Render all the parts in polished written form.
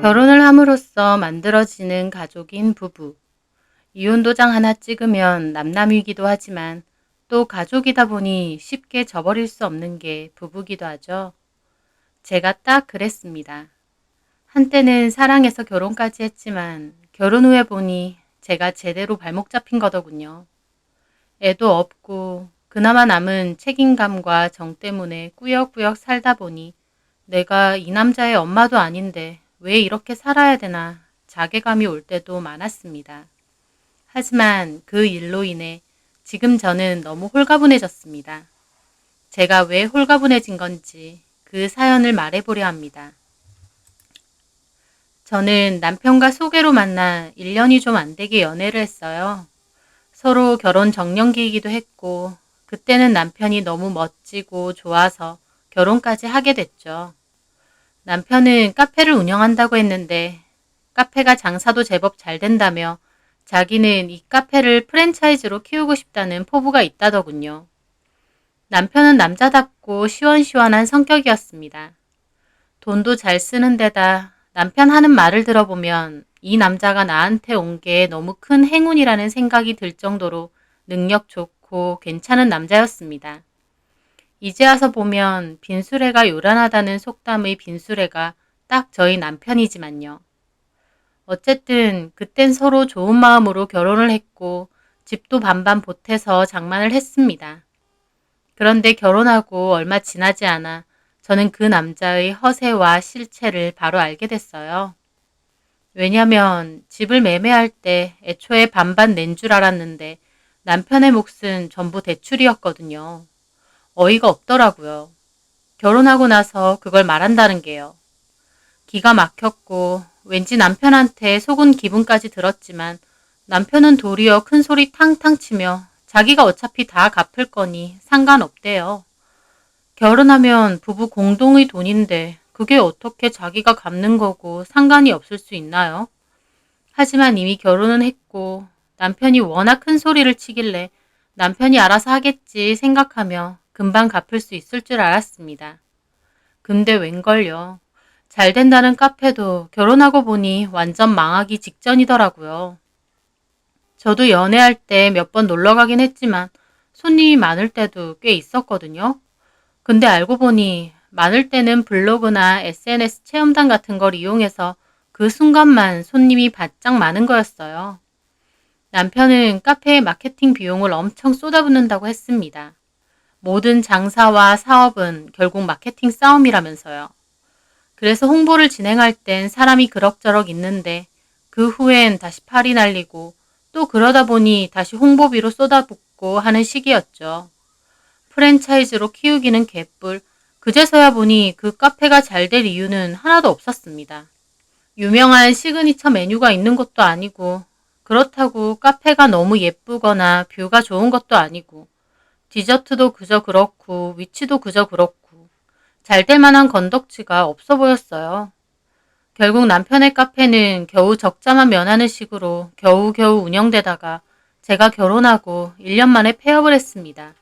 결혼을 함으로써 만들어지는 가족인 부부. 이혼도장 하나 찍으면 남남이기도 하지만 또 가족이다 보니 쉽게 저버릴 수 없는 게 부부기도 하죠. 제가 딱 그랬습니다. 한때는 사랑해서 결혼까지 했지만 결혼 후에 보니 제가 제대로 발목 잡힌 거더군요. 애도 없고 그나마 남은 책임감과 정 때문에 꾸역꾸역 살다 보니 내가 이 남자의 엄마도 아닌데 왜 이렇게 살아야 되나 자괴감이 올 때도 많았습니다. 하지만 그 일로 인해 지금 저는 너무 홀가분해졌습니다. 제가 왜 홀가분해진 건지 그 사연을 말해보려 합니다. 저는 남편과 소개로 만나 1년이 좀 안 되게 연애를 했어요. 서로 결혼 정년기이기도 했고 그때는 남편이 너무 멋지고 좋아서 결혼까지 하게 됐죠. 남편은 카페를 운영한다고 했는데 카페가 장사도 제법 잘 된다며 자기는 이 카페를 프랜차이즈로 키우고 싶다는 포부가 있다더군요. 남편은 남자답고 시원시원한 성격이었습니다. 돈도 잘 쓰는 데다 남편 하는 말을 들어보면 이 남자가 나한테 온 게 너무 큰 행운이라는 생각이 들 정도로 능력 좋고 괜찮은 남자였습니다. 이제 와서 보면 빈수레가 요란하다는 속담의 빈수레가 딱 저희 남편이지만요. 어쨌든 그땐 서로 좋은 마음으로 결혼을 했고 집도 반반 보태서 장만을 했습니다. 그런데 결혼하고 얼마 지나지 않아 저는 그 남자의 허세와 실체를 바로 알게 됐어요. 왜냐면 집을 매매할 때 애초에 반반 낸 줄 알았는데 남편의 몫은 전부 대출이었거든요. 어이가 없더라고요. 결혼하고 나서 그걸 말한다는 게요. 기가 막혔고 왠지 남편한테 속은 기분까지 들었지만 남편은 도리어 큰 소리 탕탕 치며 자기가 어차피 다 갚을 거니 상관없대요. 결혼하면 부부 공동의 돈인데 그게 어떻게 자기가 갚는 거고 상관이 없을 수 있나요? 하지만 이미 결혼은 했고 남편이 워낙 큰 소리를 치길래 남편이 알아서 하겠지 생각하며 금방 갚을 수 있을 줄 알았습니다. 근데 웬걸요. 잘 된다는 카페도 결혼하고 보니 완전 망하기 직전이더라고요. 저도 연애할 때 몇 번 놀러 가긴 했지만 손님이 많을 때도 꽤 있었거든요. 근데 알고 보니 많을 때는 블로그나 SNS 체험단 같은 걸 이용해서 그 순간만 손님이 바짝 많은 거였어요. 남편은 카페에 마케팅 비용을 엄청 쏟아붓는다고 했습니다. 모든 장사와 사업은 결국 마케팅 싸움이라면서요. 그래서 홍보를 진행할 땐 사람이 그럭저럭 있는데 그 후엔 다시 팔이 날리고 또 그러다 보니 다시 홍보비로 쏟아붓고 하는 시기였죠. 프랜차이즈로 키우기는 개뿔. 그제서야 보니 그 카페가 잘 될 이유는 하나도 없었습니다. 유명한 시그니처 메뉴가 있는 것도 아니고 그렇다고 카페가 너무 예쁘거나 뷰가 좋은 것도 아니고 디저트도 그저 그렇고 위치도 그저 그렇고 잘 될 만한 건덕지가 없어 보였어요. 결국 남편의 카페는 겨우 적자만 면하는 식으로 겨우겨우 운영되다가 제가 결혼하고 1년 만에 폐업을 했습니다.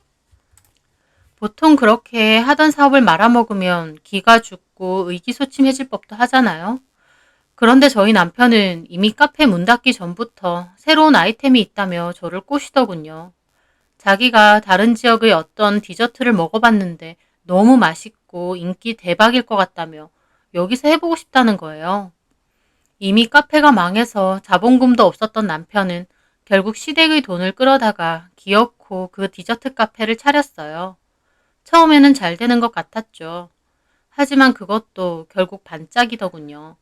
보통 그렇게 하던 사업을 말아먹으면 기가 죽고 의기소침해질 법도 하잖아요. 그런데 저희 남편은 이미 카페 문 닫기 전부터 새로운 아이템이 있다며 저를 꼬시더군요. 자기가 다른 지역의 어떤 디저트를 먹어봤는데 너무 맛있고 인기 대박일 것 같다며 여기서 해보고 싶다는 거예요. 이미 카페가 망해서 자본금도 없었던 남편은 결국 시댁의 돈을 끌어다가 기어코 그 디저트 카페를 차렸어요. 처음에는 잘 되는 것 같았죠. 하지만 그것도 결국 반짝이더군요.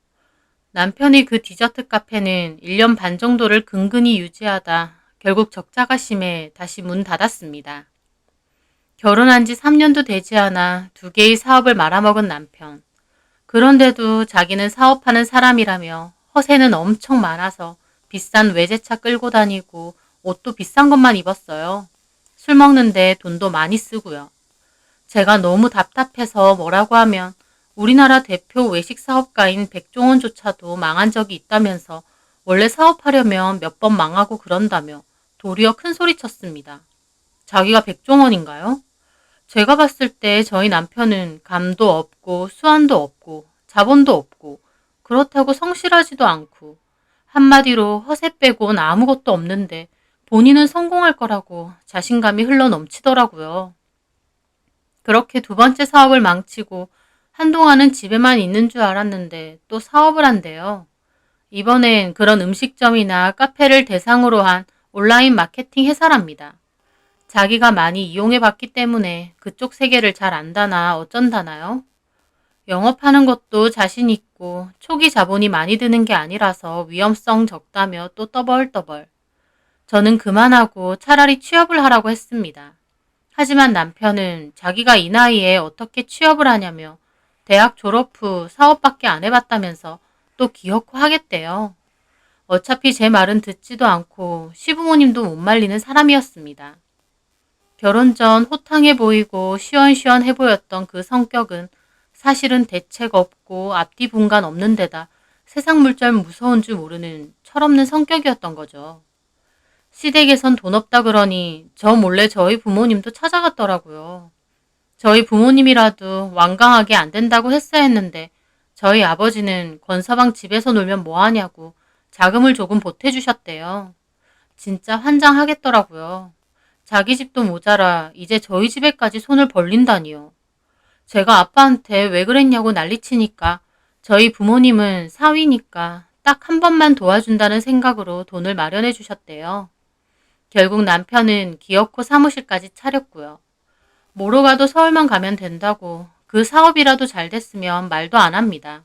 남편이 그 디저트 카페는 1년 반 정도를 근근히 유지하다 결국 적자가 심해 다시 문 닫았습니다. 결혼한 지 3년도 되지 않아 2개의 사업을 말아먹은 남편. 그런데도 자기는 사업하는 사람이라며 허세는 엄청 많아서 비싼 외제차 끌고 다니고 옷도 비싼 것만 입었어요. 술 먹는데 돈도 많이 쓰고요. 제가 너무 답답해서 뭐라고 하면 우리나라 대표 외식 사업가인 백종원조차도 망한 적이 있다면서 원래 사업하려면 몇 번 망하고 그런다며 도리어 큰 소리 쳤습니다. 자기가 백종원인가요? 제가 봤을 때 저희 남편은 감도 없고 수완도 없고 자본도 없고 그렇다고 성실하지도 않고 한마디로 허세 빼곤 아무것도 없는데 본인은 성공할 거라고 자신감이 흘러 넘치더라고요. 그렇게 두 번째 사업을 망치고 한동안은 집에만 있는 줄 알았는데 또 사업을 한대요. 이번엔 그런 음식점이나 카페를 대상으로 한 온라인 마케팅 회사랍니다. 자기가 많이 이용해 봤기 때문에 그쪽 세계를 잘 안다나 어쩐다나요? 영업하는 것도 자신 있고 초기 자본이 많이 드는 게 아니라서 위험성 적다며 또 떠벌떠벌. 저는 그만하고 차라리 취업을 하라고 했습니다. 하지만 남편은 자기가 이 나이에 어떻게 취업을 하냐며 대학 졸업 후 사업밖에 안 해봤다면서 또 기어코 하겠대요. 어차피 제 말은 듣지도 않고 시부모님도 못 말리는 사람이었습니다. 결혼 전 호탕해 보이고 시원시원해 보였던 그 성격은 사실은 대책 없고 앞뒤 분간 없는 데다 세상 물정 무서운 줄 모르는 철없는 성격이었던 거죠. 시댁에선 돈 없다 그러니 저 몰래 저희 부모님도 찾아갔더라고요. 저희 부모님이라도 완강하게 안 된다고 했어야 했는데 저희 아버지는 권서방 집에서 놀면 뭐하냐고 자금을 조금 보태주셨대요. 진짜 환장하겠더라고요. 자기 집도 모자라 이제 저희 집에까지 손을 벌린다니요. 제가 아빠한테 왜 그랬냐고 난리치니까 저희 부모님은 사위니까 딱 한 번만 도와준다는 생각으로 돈을 마련해 주셨대요. 결국 남편은 기어코 사무실까지 차렸고요. 뭐로 가도 서울만 가면 된다고 그 사업이라도 잘 됐으면 말도 안 합니다.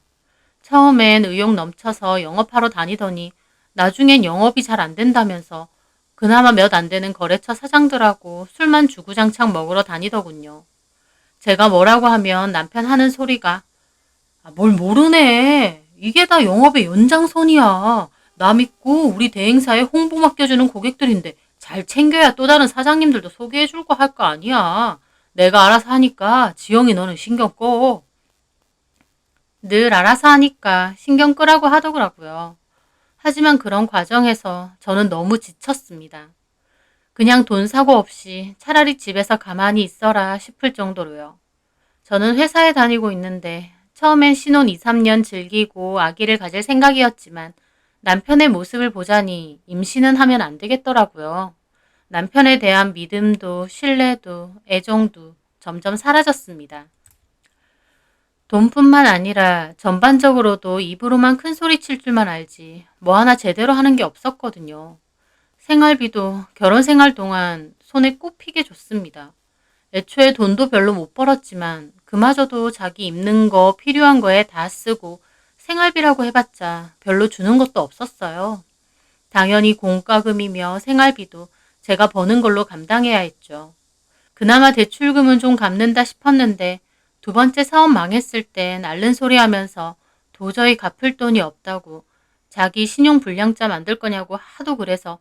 처음엔 의욕 넘쳐서 영업하러 다니더니 나중엔 영업이 잘 안 된다면서 그나마 몇 안 되는 거래처 사장들하고 술만 주구장창 먹으러 다니더군요. 제가 뭐라고 하면 남편 하는 소리가 뭘 모르네. 이게 다 영업의 연장선이야. 나 믿고 우리 대행사에 홍보 맡겨주는 고객들인데 잘 챙겨야 또 다른 사장님들도 소개해줄 거 할 거 아니야. 내가 알아서 하니까 지영이 너는 신경 꺼. 늘 알아서 하니까 신경 끄라고 하더라고요. 하지만 그런 과정에서 저는 너무 지쳤습니다. 그냥 돈 사고 없이 차라리 집에서 가만히 있어라 싶을 정도로요. 저는 회사에 다니고 있는데 처음엔 신혼 2, 3년 즐기고 아기를 가질 생각이었지만 남편의 모습을 보자니 임신은 하면 안 되겠더라고요. 남편에 대한 믿음도 신뢰도 애정도 점점 사라졌습니다. 돈뿐만 아니라 전반적으로도 입으로만 큰 소리 칠 줄만 알지 뭐 하나 제대로 하는 게 없었거든요. 생활비도 결혼 생활 동안 손에 꼽히게 줬습니다. 애초에 돈도 별로 못 벌었지만 그마저도 자기 입는 거 필요한 거에 다 쓰고 생활비라고 해봤자 별로 주는 것도 없었어요. 당연히 공과금이며 생활비도 제가 버는 걸로 감당해야 했죠. 그나마 대출금은 좀 갚는다 싶었는데 두 번째 사업 망했을 땐 앓는 소리 하면서 도저히 갚을 돈이 없다고 자기 신용 불량자 만들 거냐고 하도 그래서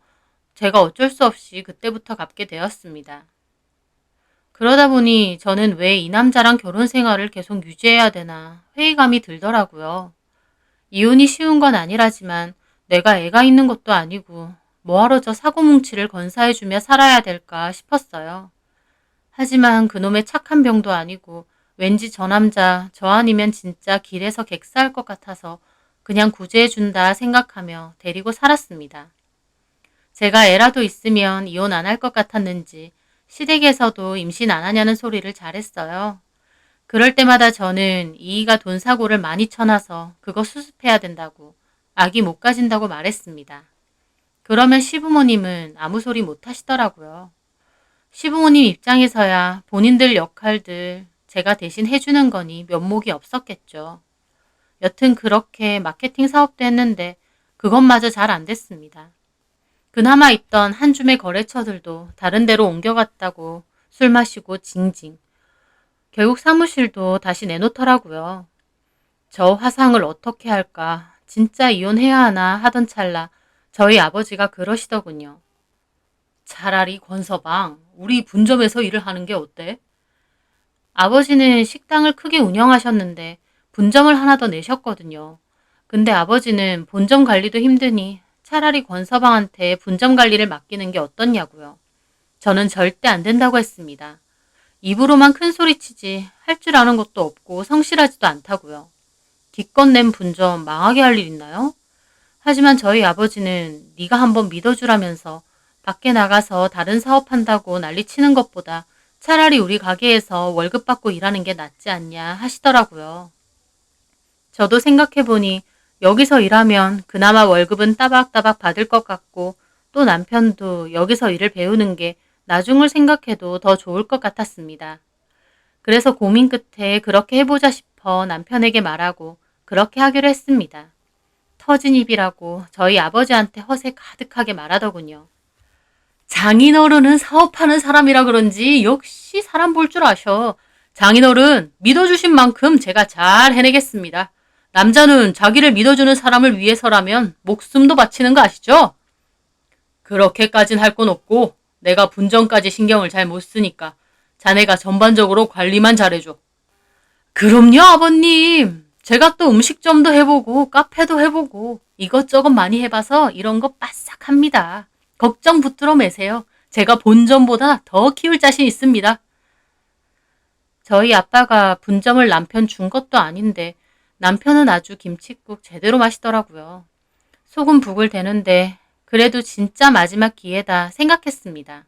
제가 어쩔 수 없이 그때부터 갚게 되었습니다. 그러다 보니 저는 왜 이 남자랑 결혼 생활을 계속 유지해야 되나 회의감이 들더라고요. 이혼이 쉬운 건 아니라지만 내가 애가 있는 것도 아니고 뭐하러 저 사고뭉치를 건사해주며 살아야 될까 싶었어요. 하지만 그놈의 착한 병도 아니고 왠지 저 남자 저 아니면 진짜 길에서 객사할 것 같아서 그냥 구제해준다 생각하며 데리고 살았습니다. 제가 애라도 있으면 이혼 안 할 것 같았는지 시댁에서도 임신 안 하냐는 소리를 잘했어요. 그럴 때마다 저는 이이가 돈 사고를 많이 쳐놔서 그거 수습해야 된다고 아기 못 가진다고 말했습니다. 그러면 시부모님은 아무 소리 못 하시더라고요. 시부모님 입장에서야 본인들 역할들 제가 대신 해주는 거니 면목이 없었겠죠. 여튼 그렇게 마케팅 사업도 했는데 그것마저 잘 안 됐습니다. 그나마 있던 한 줌의 거래처들도 다른 데로 옮겨갔다고 술 마시고 징징. 결국 사무실도 다시 내놓더라고요. 저 화상을 어떻게 할까 진짜 이혼해야 하나 하던 찰나 저희 아버지가 그러시더군요. 차라리 권서방 우리 분점에서 일을 하는 게 어때? 아버지는 식당을 크게 운영하셨는데 분점을 하나 더 내셨거든요. 근데 아버지는 본점 관리도 힘드니 차라리 권서방한테 분점 관리를 맡기는 게 어떻냐고요. 저는 절대 안 된다고 했습니다. 입으로만 큰 소리 치지 할 줄 아는 것도 없고 성실하지도 않다고요. 기껏 낸 분점 망하게 할 일 있나요? 하지만 저희 아버지는 네가 한번 믿어주라면서 밖에 나가서 다른 사업한다고 난리치는 것보다 차라리 우리 가게에서 월급 받고 일하는 게 낫지 않냐 하시더라고요. 저도 생각해보니 여기서 일하면 그나마 월급은 따박따박 받을 것 같고 또 남편도 여기서 일을 배우는 게 나중을 생각해도 더 좋을 것 같았습니다. 그래서 고민 끝에 그렇게 해보자 싶어 남편에게 말하고 그렇게 하기로 했습니다. 터진 입이라고 저희 아버지한테 허세 가득하게 말하더군요. 장인어른은 사업하는 사람이라 그런지 역시 사람 볼 줄 아셔. 장인어른 믿어주신 만큼 제가 잘 해내겠습니다. 남자는 자기를 믿어주는 사람을 위해서라면 목숨도 바치는 거 아시죠? 그렇게까진 할 건 없고 내가 분전까지 신경을 잘 못 쓰니까 자네가 전반적으로 관리만 잘해줘. 그럼요, 아버님. 제가 또 음식점도 해보고 카페도 해보고 이것저것 많이 해봐서 이런 거 빠싹합니다. 걱정 붙들어 매세요. 제가 본점보다 더 키울 자신 있습니다. 저희 아빠가 분점을 남편 준 것도 아닌데 남편은 아주 김칫국 제대로 마시더라고요. 속은 부글대는데 그래도 진짜 마지막 기회다 생각했습니다.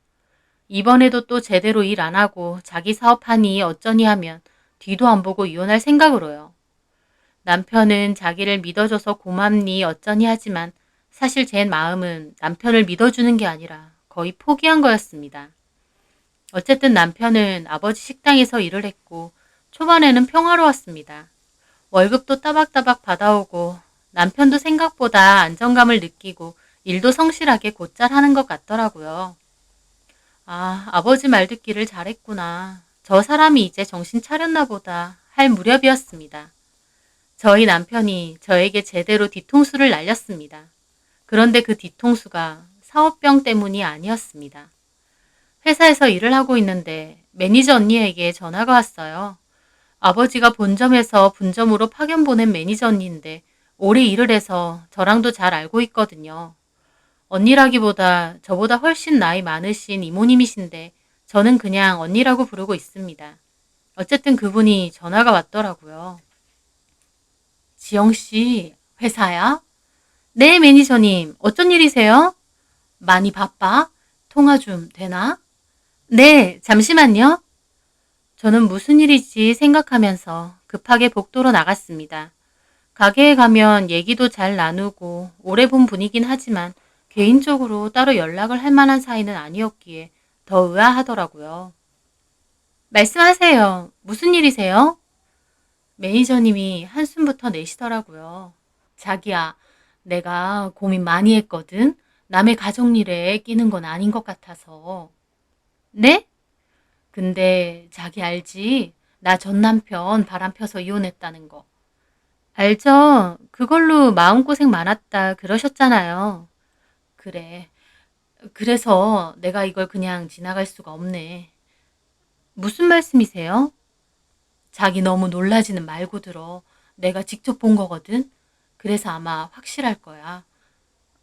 이번에도 또 제대로 일 안 하고 자기 사업하니 어쩌니 하면 뒤도 안 보고 이혼할 생각으로요. 남편은 자기를 믿어줘서 고맙니 어쩌니 하지만 사실 제 마음은 남편을 믿어주는 게 아니라 거의 포기한 거였습니다. 어쨌든 남편은 아버지 식당에서 일을 했고 초반에는 평화로웠습니다. 월급도 따박따박 받아오고 남편도 생각보다 안정감을 느끼고 일도 성실하게 곧잘 하는 것 같더라고요. 아, 아버지 말 듣기를 잘했구나. 저 사람이 이제 정신 차렸나 보다 할 무렵이었습니다. 저희 남편이 저에게 제대로 뒤통수를 날렸습니다. 그런데 그 뒤통수가 사업병 때문이 아니었습니다. 회사에서 일을 하고 있는데 매니저 언니에게 전화가 왔어요. 아버지가 본점에서 분점으로 파견 보낸 매니저 언니인데 오래 일을 해서 저랑도 잘 알고 있거든요. 언니라기보다 저보다 훨씬 나이 많으신 이모님이신데 저는 그냥 언니라고 부르고 있습니다. 어쨌든 그분이 전화가 왔더라고요. 지영씨, 회사야? 네, 매니저님. 어쩐 일이세요? 많이 바빠? 통화 좀 되나? 네, 잠시만요. 저는 무슨 일이지 생각하면서 급하게 복도로 나갔습니다. 가게에 가면 얘기도 잘 나누고 오래 본 분이긴 하지만 개인적으로 따로 연락을 할 만한 사이는 아니었기에 더 의아하더라고요. 말씀하세요. 무슨 일이세요? 매니저님이 한숨부터 내시더라고요. 자기야, 내가 고민 많이 했거든. 남의 가정일에 끼는 건 아닌 것 같아서. 네? 근데 자기 알지? 나 전 남편 바람 펴서 이혼했다는 거. 알죠? 그걸로 마음고생 많았다 그러셨잖아요. 그래. 그래서 내가 이걸 그냥 지나갈 수가 없네. 무슨 말씀이세요? 자기 너무 놀라지는 말고 들어. 내가 직접 본 거거든. 그래서 아마 확실할 거야.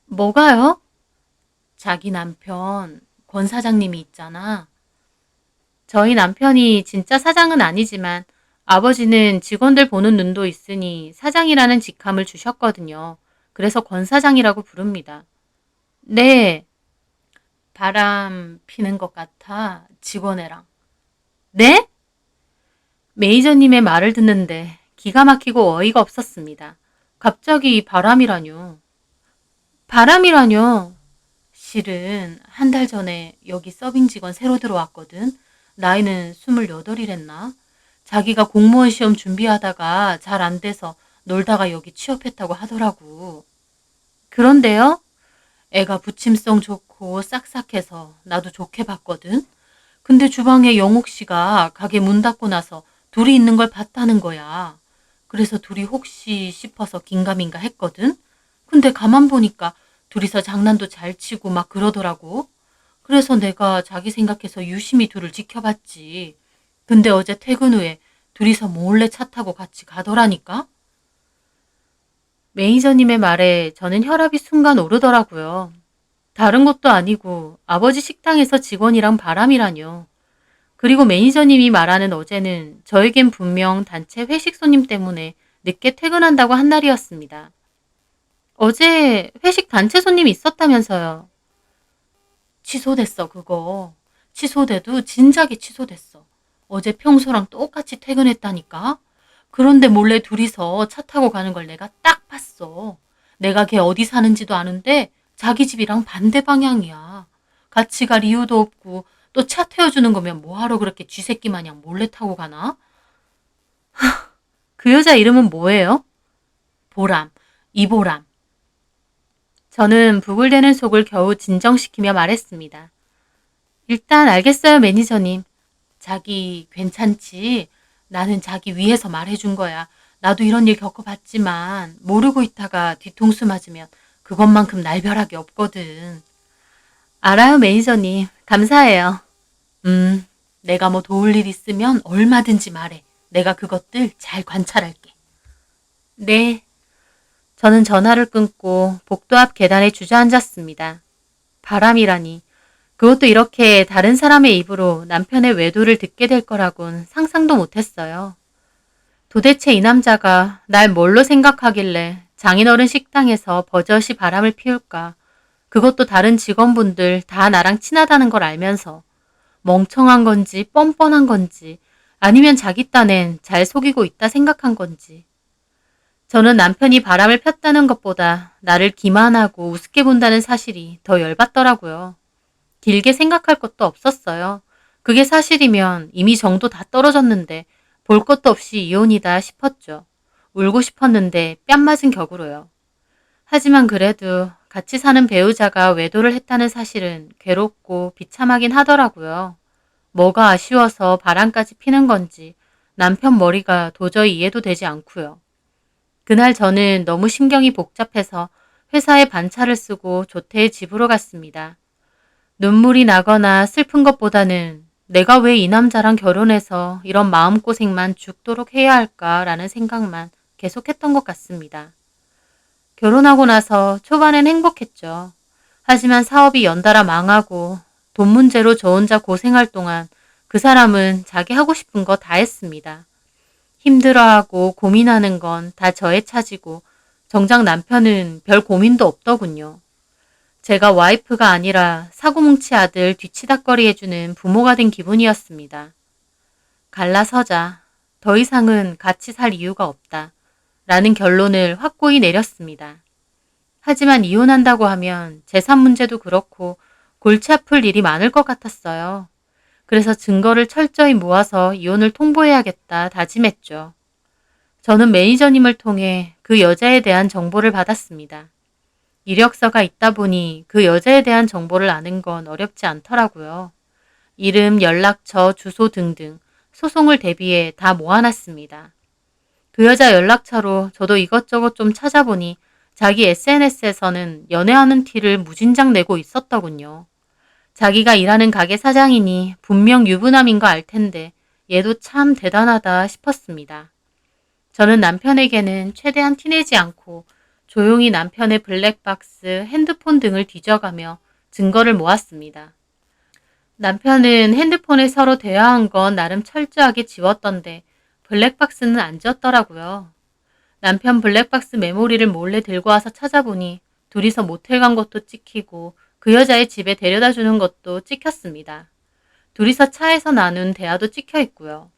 뭐가요? 자기 남편, 권 사장님이 있잖아. 저희 남편이 진짜 사장은 아니지만 아버지는 직원들 보는 눈도 있으니 사장이라는 직함을 주셨거든요. 그래서 권 사장이라고 부릅니다. 네, 바람 피는 것 같아, 직원애랑. 네? 매니저님의 말을 듣는데 기가 막히고 어이가 없었습니다. 갑자기 바람이라뇨. 바람이라뇨. 실은 한 달 전에 여기 서빙 직원 새로 들어왔거든. 나이는 28이랬나? 자기가 공무원 시험 준비하다가 잘 안 돼서 놀다가 여기 취업했다고 하더라고. 그런데요? 애가 부침성 좋고 싹싹해서 나도 좋게 봤거든. 근데 주방에 영옥 씨가 가게 문 닫고 나서 둘이 있는 걸 봤다는 거야. 그래서 둘이 혹시 싶어서 긴가민가 했거든. 근데 가만 보니까 둘이서 장난도 잘 치고 막 그러더라고. 그래서 내가 자기 생각해서 유심히 둘을 지켜봤지. 근데 어제 퇴근 후에 둘이서 몰래 차 타고 같이 가더라니까? 매니저님의 말에 저는 혈압이 순간 오르더라고요. 다른 것도 아니고 아버지 식당에서 직원이랑 바람이라뇨. 그리고 매니저님이 말하는 어제는 저에겐 분명 단체 회식 손님 때문에 늦게 퇴근한다고 한 날이었습니다. 어제 회식 단체 손님 있었다면서요. 취소됐어, 그거. 취소돼도 진작에 취소됐어. 어제 평소랑 똑같이 퇴근했다니까? 그런데 몰래 둘이서 차 타고 가는 걸 내가 딱 봤어. 내가 걔 어디 사는지도 아는데 자기 집이랑 반대 방향이야. 같이 갈 이유도 없고 또 차 태워주는 거면 뭐하러 그렇게 쥐새끼 마냥 몰래 타고 가나? 그 여자 이름은 뭐예요? 보람, 이보람. 저는 부글대는 속을 겨우 진정시키며 말했습니다. 일단 알겠어요, 매니저님. 자기 괜찮지? 나는 자기 위해서 말해준 거야. 나도 이런 일 겪어봤지만 모르고 있다가 뒤통수 맞으면 그것만큼 날벼락이 없거든. 알아요, 매니저님. 감사해요. 음, 내가 뭐 도울 일 있으면 얼마든지 말해. 내가 그것들 잘 관찰할게. 네. 저는 전화를 끊고 복도 앞 계단에 주저앉았습니다. 바람이라니. 그것도 이렇게 다른 사람의 입으로 남편의 외도를 듣게 될 거라곤 상상도 못했어요. 도대체 이 남자가 날 뭘로 생각하길래 장인어른 식당에서 버젓이 바람을 피울까? 그것도 다른 직원분들 다 나랑 친하다는 걸 알면서 멍청한 건지 뻔뻔한 건지 아니면 자기 딴엔 잘 속이고 있다 생각한 건지. 저는 남편이 바람을 폈다는 것보다 나를 기만하고 우습게 본다는 사실이 더 열받더라고요. 길게 생각할 것도 없었어요. 그게 사실이면 이미 정도 다 떨어졌는데 볼 것도 없이 이혼이다 싶었죠. 울고 싶었는데 뺨 맞은 격으로요. 하지만 그래도 같이 사는 배우자가 외도를 했다는 사실은 괴롭고 비참하긴 하더라고요. 뭐가 아쉬워서 바람까지 피는 건지 남편 머리가 도저히 이해도 되지 않고요. 그날 저는 너무 신경이 복잡해서 회사에 반차를 쓰고 조퇴해 집으로 갔습니다. 눈물이 나거나 슬픈 것보다는 내가 왜 이 남자랑 결혼해서 이런 마음고생만 죽도록 해야 할까라는 생각만 계속했던 것 같습니다. 결혼하고 나서 초반엔 행복했죠. 하지만 사업이 연달아 망하고 돈 문제로 저 혼자 고생할 동안 그 사람은 자기 하고 싶은 거 다 했습니다. 힘들어하고 고민하는 건 다 저의 차지고 정작 남편은 별 고민도 없더군요. 제가 와이프가 아니라 사고뭉치 아들 뒤치다꺼리 해주는 부모가 된 기분이었습니다. 갈라서자. 더 이상은 같이 살 이유가 없다. 라는 결론을 확고히 내렸습니다. 하지만 이혼한다고 하면 재산 문제도 그렇고 골치 아플 일이 많을 것 같았어요. 그래서 증거를 철저히 모아서 이혼을 통보해야겠다 다짐했죠. 저는 매니저님을 통해 그 여자에 대한 정보를 받았습니다. 이력서가 있다 보니 그 여자에 대한 정보를 아는 건 어렵지 않더라고요. 이름, 연락처, 주소 등등 소송을 대비해 다 모아놨습니다. 그 여자 연락처로 저도 이것저것 좀 찾아보니 자기 SNS에서는 연애하는 티를 무진장 내고 있었더군요. 자기가 일하는 가게 사장이니 분명 유부남인 거 알 텐데 얘도 참 대단하다 싶었습니다. 저는 남편에게는 최대한 티내지 않고 조용히 남편의 블랙박스, 핸드폰 등을 뒤져가며 증거를 모았습니다. 남편은 핸드폰에 서로 대화한 건 나름 철저하게 지웠던데 블랙박스는 안 지웠더라고요. 남편 블랙박스 메모리를 몰래 들고 와서 찾아보니 둘이서 모텔 간 것도 찍히고 그 여자의 집에 데려다 주는 것도 찍혔습니다. 둘이서 차에서 나눈 대화도 찍혀 있고요.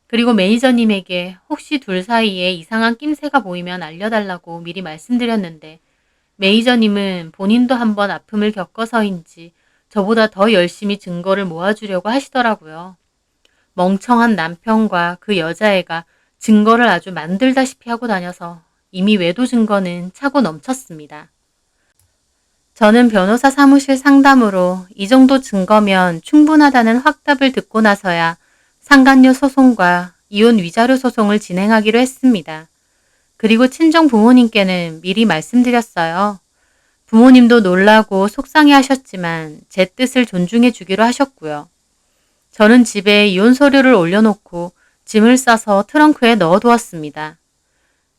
그리고 매니저님에게 혹시 둘 사이에 이상한 낌새가 보이면 알려달라고 미리 말씀드렸는데 매니저님은 본인도 한번 아픔을 겪어서인지 저보다 더 열심히 증거를 모아주려고 하시더라고요. 멍청한 남편과 그 여자애가 증거를 아주 만들다시피 하고 다녀서 이미 외도 증거는 차고 넘쳤습니다. 저는 변호사 사무실 상담으로 이 정도 증거면 충분하다는 확답을 듣고 나서야 상간녀 소송과 이혼 위자료 소송을 진행하기로 했습니다. 그리고 친정 부모님께는 미리 말씀드렸어요. 부모님도 놀라고 속상해 하셨지만 제 뜻을 존중해 주기로 하셨고요. 저는 집에 이혼 서류를 올려놓고 짐을 싸서 트렁크에 넣어두었습니다.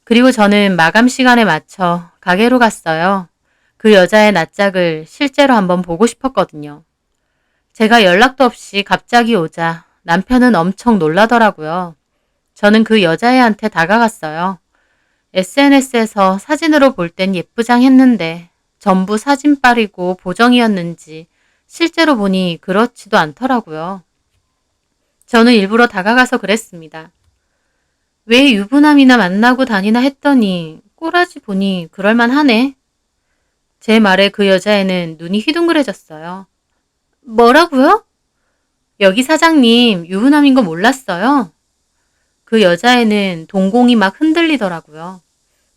그리고 저는 마감 시간에 맞춰 가게로 갔어요. 그 여자의 낯짝을 실제로 한번 보고 싶었거든요. 제가 연락도 없이 갑자기 오자 남편은 엄청 놀라더라고요. 저는 그 여자애한테 다가갔어요. SNS에서 사진으로 볼 땐 예쁘장했는데 전부 사진빨이고 보정이었는지 실제로 보니 그렇지도 않더라고요. 저는 일부러 다가가서 그랬습니다. 왜 유부남이나 만나고 다니나 했더니 꼬라지 보니 그럴만하네. 제 말에 그 여자애는 눈이 휘둥그레졌어요. 뭐라고요? 여기 사장님 유부남인 거 몰랐어요? 그 여자애는 동공이 막 흔들리더라고요.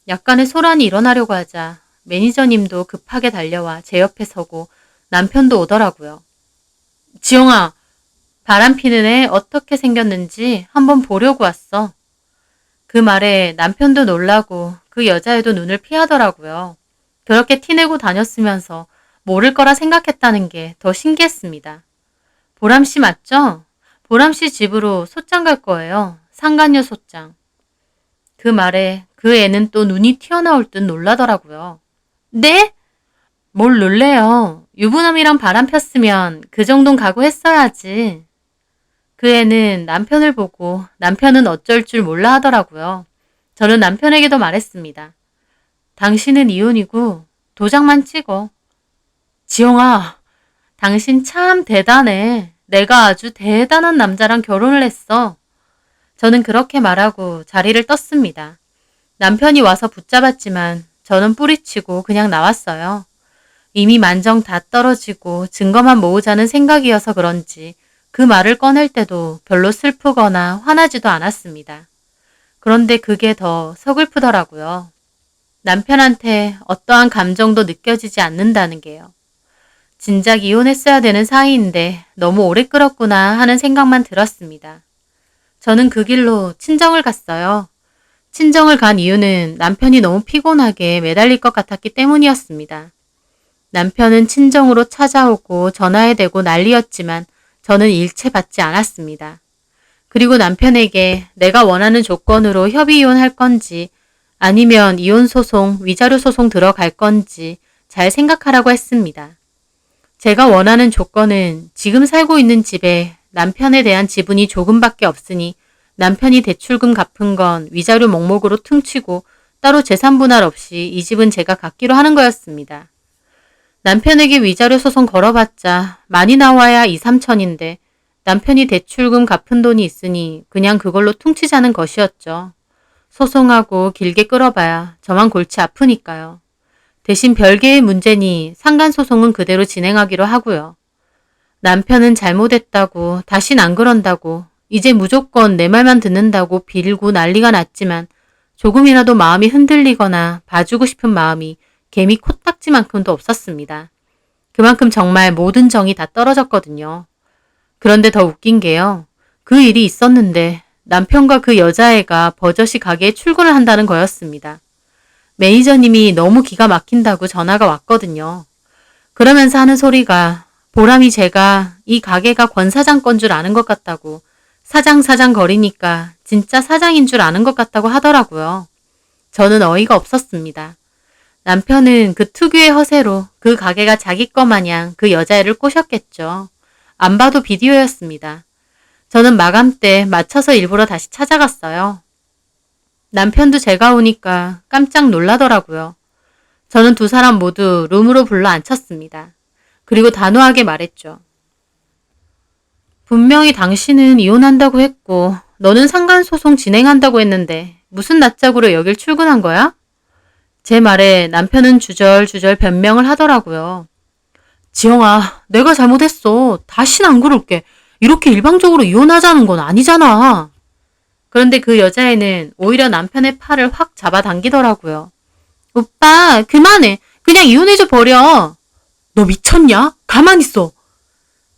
약간의 소란이 일어나려고 하자 매니저님도 급하게 달려와 제 옆에 서고 남편도 오더라고요. 지영아, 바람피는 애 어떻게 생겼는지 한번 보려고 왔어. 그 말에 남편도 놀라고 그 여자애도 눈을 피하더라고요. 그렇게 티내고 다녔으면서 모를 거라 생각했다는 게 더 신기했습니다. 보람씨 맞죠? 보람씨 집으로 소장 갈 거예요. 상간녀 소장. 그 말에 그 애는 또 눈이 튀어나올 듯 놀라더라고요. 네? 뭘 놀래요. 유부남이랑 바람 폈으면 그 정도는 각오했어야지. 그 애는 남편을 보고 남편은 어쩔 줄 몰라 하더라고요. 저는 남편에게도 말했습니다. 당신은 이혼이고 도장만 찍어. 지영아, 당신 참 대단해. 내가 아주 대단한 남자랑 결혼을 했어. 저는 그렇게 말하고 자리를 떴습니다. 남편이 와서 붙잡았지만 저는 뿌리치고 그냥 나왔어요. 이미 만정 다 떨어지고 증거만 모으자는 생각이어서 그런지 그 말을 꺼낼 때도 별로 슬프거나 화나지도 않았습니다. 그런데 그게 더 서글프더라고요. 남편한테 어떠한 감정도 느껴지지 않는다는 게요. 진작 이혼했어야 되는 사이인데 너무 오래 끌었구나 하는 생각만 들었습니다. 저는 그 길로 친정을 갔어요. 친정을 간 이유는 남편이 너무 피곤하게 매달릴 것 같았기 때문이었습니다. 남편은 친정으로 찾아오고 전화에 대고 난리였지만 저는 일체 받지 않았습니다. 그리고 남편에게 내가 원하는 조건으로 협의 이혼할 건지 아니면 이혼 소송, 위자료 소송 들어갈 건지 잘 생각하라고 했습니다. 제가 원하는 조건은 지금 살고 있는 집에 남편에 대한 지분이 조금밖에 없으니 남편이 대출금 갚은 건 위자료 목록으로 퉁치고 따로 재산 분할 없이 이 집은 제가 갖기로 하는 거였습니다. 남편에게 위자료 소송 걸어봤자 많이 나와야 2, 3천인데 남편이 대출금 갚은 돈이 있으니 그냥 그걸로 퉁치자는 것이었죠. 소송하고 길게 끌어봐야 저만 골치 아프니까요. 대신 별개의 문제니 상간소송은 그대로 진행하기로 하고요. 남편은 잘못했다고 다신 안 그런다고 이제 무조건 내 말만 듣는다고 빌고 난리가 났지만 조금이라도 마음이 흔들리거나 봐주고 싶은 마음이 개미 코딱지만큼도 없었습니다. 그만큼 정말 모든 정이 다 떨어졌거든요. 그런데 더 웃긴 게요. 그 일이 있었는데 남편과 그 여자애가 버젓이 가게에 출근을 한다는 거였습니다. 매니저님이 너무 기가 막힌다고 전화가 왔거든요. 그러면서 하는 소리가 보람이 제가 이 가게가 권 사장 건 줄 아는 것 같다고 사장 거리니까 진짜 사장인 줄 아는 것 같다고 하더라고요. 저는 어이가 없었습니다. 남편은 그 특유의 허세로 그 가게가 자기 거 마냥 그 여자애를 꼬셨겠죠. 안 봐도 비디오였습니다. 저는 마감 때 맞춰서 일부러 다시 찾아갔어요. 남편도 제가 오니까 깜짝 놀라더라고요. 저는 두 사람 모두 룸으로 불러 앉혔습니다. 그리고 단호하게 말했죠. 분명히 당신은 이혼한다고 했고 너는 상간소송 진행한다고 했는데 무슨 낯짝으로 여길 출근한 거야? 제 말에 남편은 주절주절 변명을 하더라고요. 지영아, 내가 잘못했어. 다신 안 그럴게. 이렇게 일방적으로 이혼하자는 건 아니잖아. 그런데 그 여자애는 오히려 남편의 팔을 확 잡아당기더라고요. 오빠, 그만해. 그냥 이혼해줘 버려. 너 미쳤냐? 가만히 있어.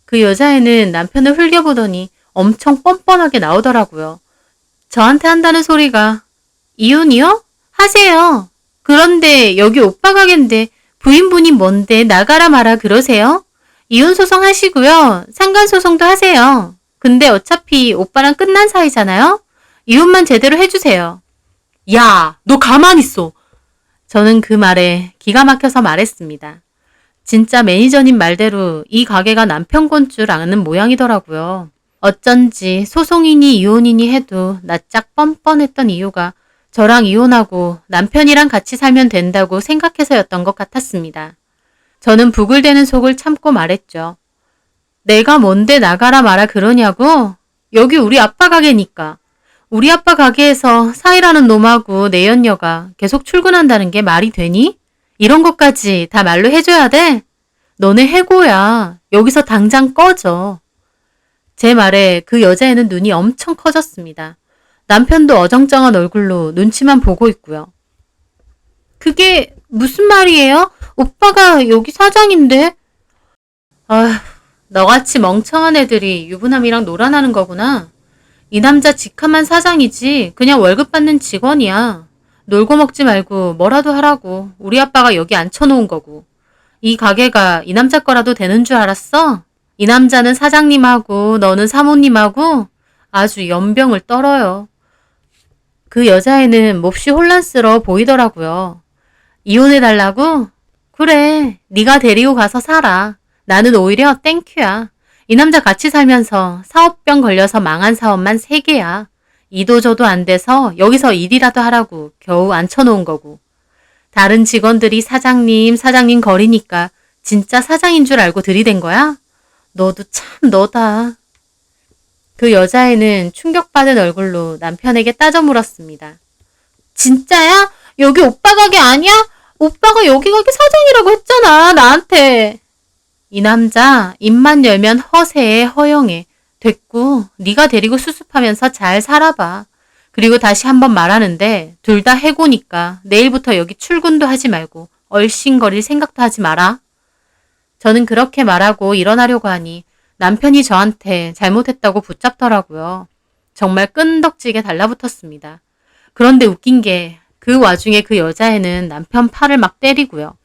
그 여자애는 남편을 흘겨보더니 엄청 뻔뻔하게 나오더라고요. 저한테 한다는 소리가 이혼이요? 하세요. 그런데 여기 오빠 가게인데 부인분이 뭔데 나가라 마라 그러세요? 이혼 소송 하시고요. 상간 소송도 하세요. 근데 어차피 오빠랑 끝난 사이잖아요? 이혼만 제대로 해주세요. 야, 너 가만히 있어. 저는 그 말에 기가 막혀서 말했습니다. 진짜 매니저님 말대로 이 가게가 남편 건 줄 아는 모양이더라고요. 어쩐지 소송이니 이혼이니 해도 낯짝 뻔뻔했던 이유가 저랑 이혼하고 남편이랑 같이 살면 된다고 생각해서였던 것 같았습니다. 저는 부글대는 속을 참고 말했죠. 내가 뭔데 나가라 마라 그러냐고? 여기 우리 아빠 가게니까. 우리 아빠 가게에서 사이라는 놈하고 내연녀가 계속 출근한다는 게 말이 되니? 이런 것까지 다 말로 해줘야 돼? 너네 해고야. 여기서 당장 꺼져. 제 말에 그 여자애는 눈이 엄청 커졌습니다. 남편도 어정쩡한 얼굴로 눈치만 보고 있고요. 그게 무슨 말이에요? 오빠가 여기 사장인데? 아휴, 너같이 멍청한 애들이 유부남이랑 놀아나는 거구나. 이 남자 직함한 사장이지 그냥 월급 받는 직원이야. 놀고 먹지 말고 뭐라도 하라고 우리 아빠가 여기 앉혀놓은 거고. 이 가게가 이 남자 거라도 되는 줄 알았어? 이 남자는 사장님하고 너는 사모님하고 아주 연병을 떨어요. 그 여자애는 몹시 혼란스러워 보이더라고요. 이혼해달라고? 그래, 네가 데리고 가서 살아. 나는 오히려 땡큐야. 이 남자 같이 살면서 사업병 걸려서 망한 사업만 3개야. 이도저도 안 돼서 여기서 일이라도 하라고 겨우 앉혀놓은 거고. 다른 직원들이 사장님 거리니까 진짜 사장인 줄 알고 들이댄 거야? 너도 참 너다. 그 여자애는 충격받은 얼굴로 남편에게 따져 물었습니다. 진짜야? 여기 오빠 가게 아니야? 오빠가 여기 가게 사장이라고 했잖아, 나한테. 이 남자 입만 열면 허세해 허영해. 됐고 네가 데리고 수습하면서 잘 살아봐. 그리고 다시 한번 말하는데 둘 다 해고니까 내일부터 여기 출근도 하지 말고 얼씬거릴 생각도 하지 마라. 저는 그렇게 말하고 일어나려고 하니 남편이 저한테 잘못했다고 붙잡더라고요. 정말 끈덕지게 달라붙었습니다. 그런데 웃긴 게 그 와중에 그 여자애는 남편 팔을 막 때리고요.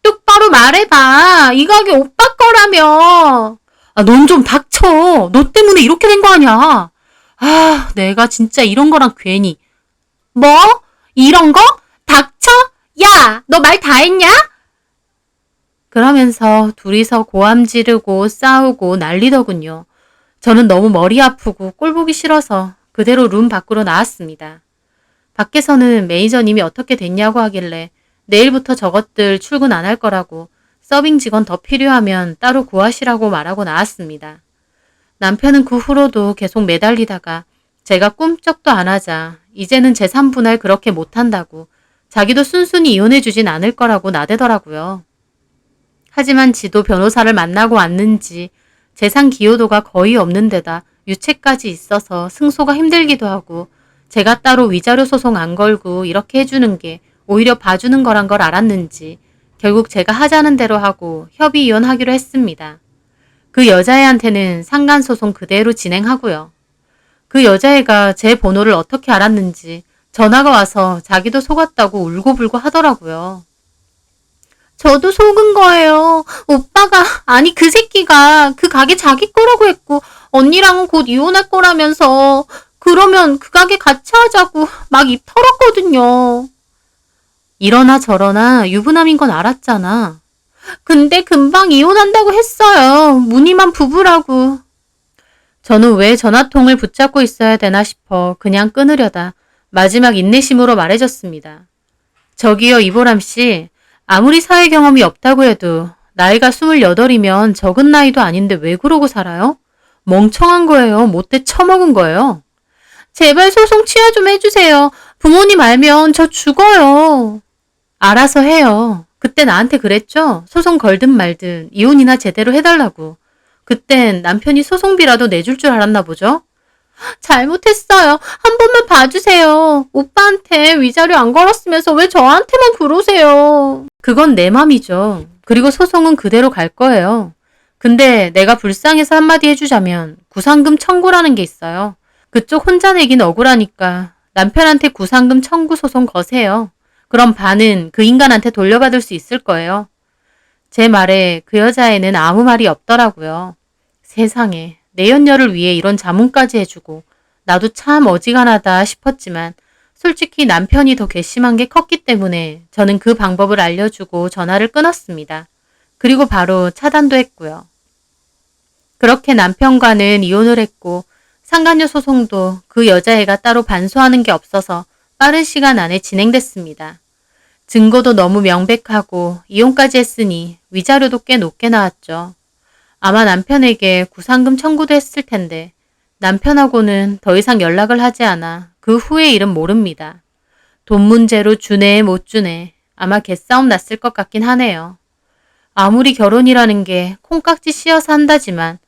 똑바로 말해봐. 이 가게 오빠 거라며. 아, 넌 좀 닥쳐. 너 때문에 이렇게 된 거 아니야. 아, 내가 진짜 이런 거랑 괜히. 뭐? 이런 거? 닥쳐? 야, 너 말 다 했냐? 그러면서 둘이서 고함 지르고 싸우고 난리더군요. 저는 너무 머리 아프고 꼴 보기 싫어서 그대로 룸 밖으로 나왔습니다. 밖에서는 매니저님이 어떻게 됐냐고 하길래 내일부터 저것들 출근 안 할 거라고 서빙 직원 더 필요하면 따로 구하시라고 말하고 나왔습니다. 남편은 그 후로도 계속 매달리다가 제가 꿈쩍도 안 하자 이제는 재산분할 그렇게 못한다고 자기도 순순히 이혼해주진 않을 거라고 나대더라고요. 하지만 지도 변호사를 만나고 왔는지 재산 기여도가 거의 없는 데다 유채까지 있어서 승소가 힘들기도 하고 제가 따로 위자료 소송 안 걸고 이렇게 해주는 게 오히려 봐주는 거란 걸 알았는지 결국 제가 하자는 대로 하고 협의 이혼하기로 했습니다. 그 여자애한테는 상간소송 그대로 진행하고요. 그 여자애가 제 번호를 어떻게 알았는지 전화가 와서 자기도 속았다고 울고불고 하더라고요. 저도 속은 거예요. 오빠가, 아니 그 새끼가 그 가게 자기 거라고 했고 언니랑은 곧 이혼할 거라면서 그러면 그 가게 같이 하자고 막 입 털었거든요. 이러나 저러나 유부남인 건 알았잖아. 근데 금방 이혼한다고 했어요. 무늬만 부부라고. 저는 왜 전화통을 붙잡고 있어야 되나 싶어 그냥 끊으려다 마지막 인내심으로 말해줬습니다. 저기요 이보람 씨, 아무리 사회 경험이 없다고 해도 나이가 28이면 적은 나이도 아닌데 왜 그러고 살아요? 멍청한 거예요. 못돼 처먹은 거예요. 제발 소송 취하 좀 해주세요. 부모님 알면 저 죽어요. 알아서 해요. 그때 나한테 그랬죠? 소송 걸든 말든 이혼이나 제대로 해달라고. 그땐 남편이 소송비라도 내줄 줄 알았나 보죠? 잘못했어요. 한 번만 봐주세요. 오빠한테 위자료 안 걸었으면서 왜 저한테만 그러세요? 그건 내 맘이죠. 그리고 소송은 그대로 갈 거예요. 근데 내가 불쌍해서 한마디 해주자면 구상금 청구라는 게 있어요. 그쪽 혼자 내긴 억울하니까 남편한테 구상금 청구 소송 거세요. 그럼 반은 그 인간한테 돌려받을 수 있을 거예요. 제 말에 그 여자애는 아무 말이 없더라고요. 세상에 내연녀를 위해 이런 자문까지 해주고 나도 참 어지간하다 싶었지만 솔직히 남편이 더 괘씸한 게 컸기 때문에 저는 그 방법을 알려주고 전화를 끊었습니다. 그리고 바로 차단도 했고요. 그렇게 남편과는 이혼을 했고 상간녀 소송도 그 여자애가 따로 반소하는 게 없어서 빠른 시간 안에 진행됐습니다. 증거도 너무 명백하고 이혼까지 했으니 위자료도 꽤 높게 나왔죠. 아마 남편에게 구상금 청구도 했을 텐데 남편하고는 더 이상 연락을 하지 않아 그 후의 일은 모릅니다. 돈 문제로 주네 못 주네 아마 개싸움 났을 것 같긴 하네요. 아무리 결혼이라는 게 콩깍지 씌어서 한다지만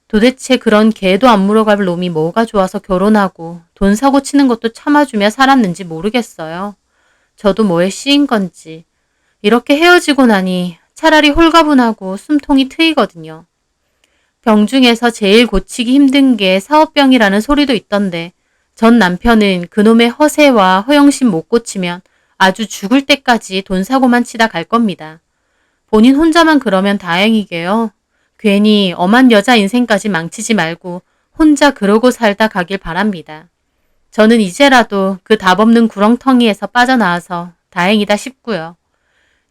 도대체 그런 개도 안 물어갈 놈이 뭐가 좋아서 결혼하고 돈 사고 치는 것도 참아주며 살았는지 모르겠어요. 저도 뭐에 씌인 건지. 이렇게 헤어지고 나니 차라리 홀가분하고 숨통이 트이거든요. 병 중에서 제일 고치기 힘든 게 사업병이라는 소리도 있던데 전 남편은 그놈의 허세와 허영심 못 고치면 아주 죽을 때까지 돈 사고만 치다 갈 겁니다. 본인 혼자만 그러면 다행이게요. 괜히 엄한 여자 인생까지 망치지 말고 혼자 그러고 살다 가길 바랍니다. 저는 이제라도 그 답없는 구렁텅이에서 빠져나와서 다행이다 싶고요.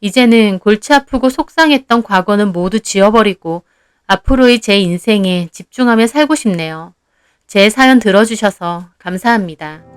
이제는 골치 아프고 속상했던 과거는 모두 지워버리고 앞으로의 제 인생에 집중하며 살고 싶네요. 제 사연 들어주셔서 감사합니다.